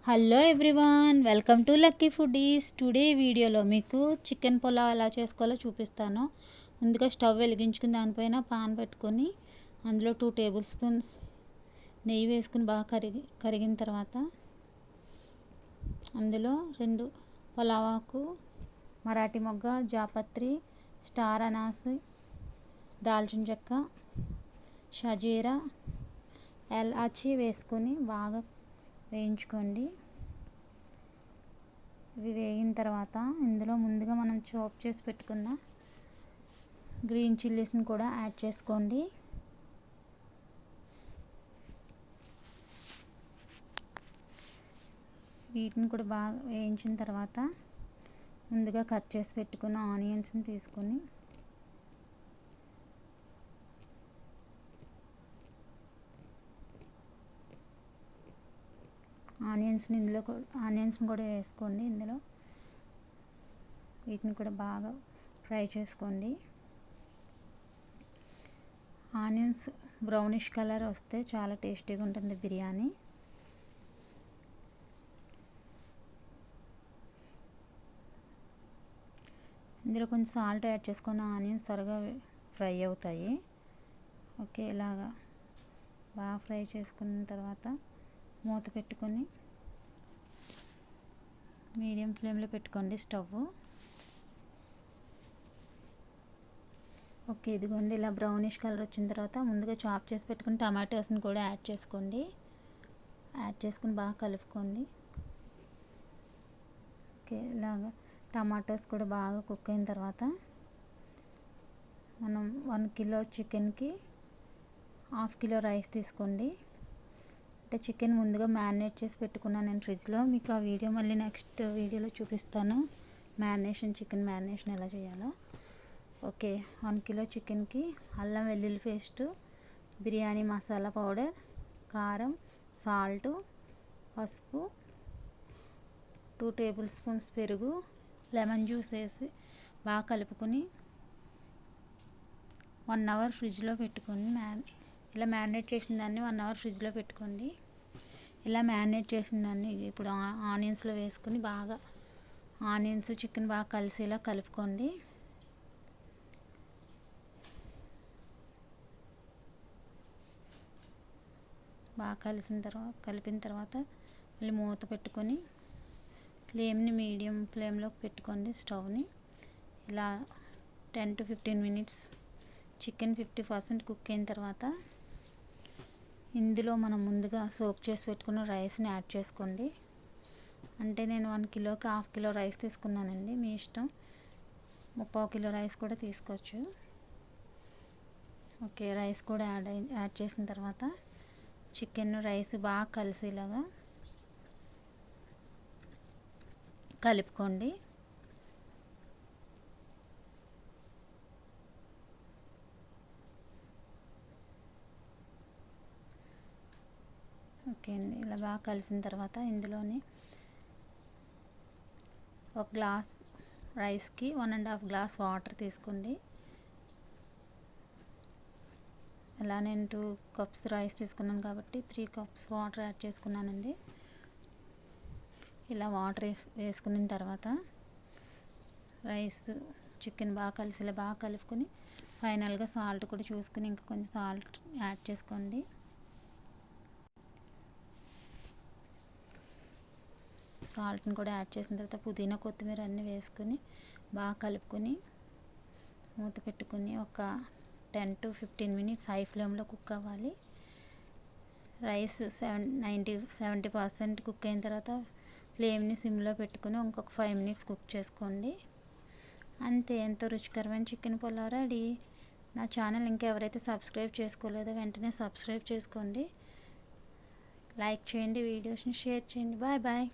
Hello everyone, welcome to lucky foodies. Today వీడియోలో మీకు chicken pulao ఎలా చేసుకోవాలో చూపిస్తాను. ముందుగా స్టవ్ వెలిగించుకుని దానిపైన పాన్ పెట్టుకొని అందులో 2 టేబుల్ స్పూన్స్ నెయ్యి వేసుకుని బాగా కరిగిన తర్వాత అందులో 2 పులావ్ ఆకు, మరాఠీ మొగ్గ, జాపత్రి, స్టార్ అనాస్, దాల్చిన చెక్క, షజీరా, ఎలాచి వేసుకొని బాగా వేయించుకోండి. ఇవి వేగిన తర్వాత ఇందులో ముందుగా మనం చాప్ చేసి పెట్టుకున్న గ్రీన్ చిల్లీస్ని కూడా యాడ్ చేసుకోండి. వీటిని కూడా బాగా వేయించిన తర్వాత ముందుగా కట్ చేసి పెట్టుకున్న ఆనియన్స్ని తీసుకొని ఆనియన్స్ని కూడా వేసుకోండి. ఇందులో వీటిని కూడా బాగా ఫ్రై చేసుకోండి. ఆనియన్స్ బ్రౌనిష్ కలర్ వస్తే చాలా టేస్టీగా ఉంటుంది బిర్యానీ. ఇందులో కొంచెం సాల్ట్ యాడ్ చేసుకున్న ఆనియన్స్ త్వరగా ఫ్రై అవుతాయి. ఓకే, ఇలాగా బాగా ఫ్రై చేసుకున్న తర్వాత మూత పెట్టుకొని మీడియం ఫ్లేమ్లో పెట్టుకోండి స్టవ్. ఓకే, ఇదిగోండి ఇలా బ్రౌనిష్ కలర్ వచ్చిన తర్వాత ముందుగా చాప్ చేసి పెట్టుకుని టమాటోస్ని కూడా యాడ్ చేసుకోండి. యాడ్ చేసుకుని బాగా కలుపుకోండి. ఓకే, ఇలాగా టమాటోస్ కూడా బాగా కుక్ అయిన తర్వాత మనం 1 కిలో చికెన్కి 1/2 కిలో రైస్ తీసుకోండి. అంటే చికెన్ ముందుగా మ్యారినేట్ చేసి పెట్టుకున్నాను నేను ఫ్రిడ్జ్లో. మీకు ఆ వీడియో మళ్ళీ నెక్స్ట్ వీడియోలో చూపిస్తాను, చికెన్ మ్యారినేషన్ ఎలా చేయాలో. ఓకే, 1 కిలో చికెన్కి అల్లం వెల్లుల్లి పేస్ట్, బిర్యానీ మసాలా పౌడర్, కారం, సాల్ట్, పసుపు, 2 టేబుల్ స్పూన్స్ పెరుగు, లెమన్ జ్యూస్ వేసి బాగా కలుపుకొని 1 అవర్ ఫ్రిడ్జ్లో పెట్టుకోండి. ఇలా మ్యారినేట్ చేసిన దాన్ని 1 అవర్ ఫ్రిడ్జ్లో పెట్టుకోండి. ఇలా మ్యారినేట్ చేసిన దాన్ని ఇప్పుడు ఆనియన్స్లో వేసుకుని బాగా ఆనియన్స్ చికెన్ బాగా కలిసేలా కలుపుకోండి. బాగా కలిపిన తర్వాత మళ్ళీ మూత పెట్టుకొని ఫ్లేమ్ని మీడియం ఫ్లేమ్లోకి పెట్టుకోండి స్టవ్ని. ఇలా 10 to 15 మినిట్స్ చికెన్ 50% కుక్ అయిన తర్వాత ఇందులో మనం ముందుగా సోక్ చేసి పెట్టుకున్న రైస్ని యాడ్ చేసుకోండి. అంటే నేను 1 కిలోకి 1/2 కిలో రైస్ తీసుకున్నానండి, మీ ఇష్టం. 3/4 కిలో రైస్ కూడా తీసుకోవచ్చు. ఓకే, రైస్ కూడా యాడ్ చేసిన తర్వాత చికెన్ రైస్ బాగా కలిసేలాగా కలుపుకోండి. ఓకే అండి, ఇలా బాగా కలిసిన తర్వాత ఇందులోని 1 గ్లాస్ రైస్కి 1.5 గ్లాస్ వాటర్ తీసుకోండి. ఇలా నేను 2 కప్స్ రైస్ తీసుకున్నాను కాబట్టి 3 కప్స్ వాటర్ యాడ్ చేసుకున్నానండి. ఇలా వాటర్ వేసుకున్న తర్వాత రైస్ చికెన్ బాగా కలిసేలా బాగా కలుపుకొని ఫైనల్గా సాల్ట్ కూడా చూసుకుని ఇంకా కొంచెం సాల్ట్ యాడ్ చేసుకోండి. సాల్ట్ని కూడా యాడ్ చేసిన తర్వాత పుదీనా కొత్తిమీర అన్నీ వేసుకొని బాగా కలుపుకొని మూత పెట్టుకుని ఒక 10 to 15 మినిట్స్ హై ఫ్లేమ్లో కుక్ అవ్వాలి. రైస్ 70% కుక్ అయిన తర్వాత ఫ్లేమ్ని సిమ్లో పెట్టుకుని ఇంకొక 5 మినిట్స్ కుక్ చేసుకోండి. అంతే, ఎంతో రుచికరమైన చికెన్ పులావ్ రెడీ. నా ఛానల్ ఇంకా ఎవరైతే సబ్స్క్రైబ్ చేసుకోలేదో వెంటనే సబ్స్క్రైబ్ చేసుకోండి, లైక్ చేయండి, వీడియోస్ని షేర్ చేయండి. Bye bye.